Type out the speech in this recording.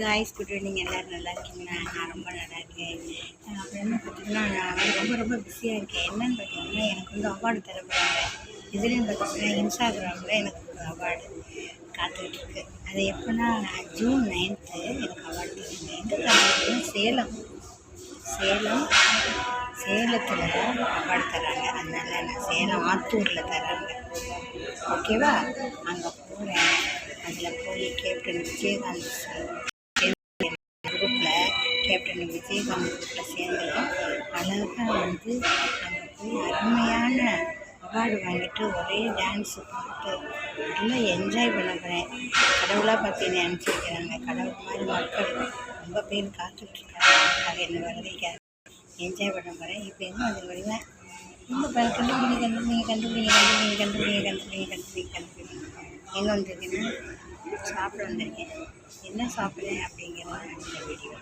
Guys good evening. எல்லோரும் நல்லா இருக்கீங்களா? நான் ரொம்ப நல்லா இருக்கேன். அப்புறம் என்ன பார்த்தீங்கன்னா, நான் ரொம்ப பிஸியாக இருக்கேன். என்னென்னு பார்த்தீங்கன்னா, எனக்கு வந்து அவார்டு தரப்படுறாங்க. இதுலேயும் பார்த்தீங்கன்னா இன்ஸ்டாகிராமில் எனக்கு ஒரு அவார்டு காத்துக்கிட்டு. அது எப்போனா ஜூன் 9th எனக்கு அவார்டு தருவாங்க. எங்கே தராங்கன்னா சேலத்தில் அவார்டு தராங்க. அதனால நான் சேலம் ஆத்தூரில் தராங்க. ஓகேவா? அங்கே போகிறேன். அதில் போய் கேப்டன் விஜயகாந்த் குரூப்பில் கேப்டன் விஜயகாந்த் குரூப்பில் சேர்ந்துடும். அழகாக வந்து அங்கே போய் அருமையான அவார்டு வாங்கிட்டு ஒரே டான்ஸு போட்டு நல்லா என்ஜாய் பண்ண போகிறேன். கடவுளாக பார்த்து என்னை அனுப்பிச்சிருக்கிறாங்க. கடவுள் மாதிரி மக்கள் ரொம்ப பேர் காத்துட்ருக்காங்க என்னை வருகைக்காக. என்ஜாய் பண்ண போகிறேன். இப்போ எங்கே வந்து வருவேன்? ரொம்ப கண்டுபிடிங்க. எங்கே வந்திருக்கேன்னா சாப்பிட வந்திருக்கேன். என்ன சாப்பிட்றேன் அப்படிங்கிறத அடுத்த வீடியோ.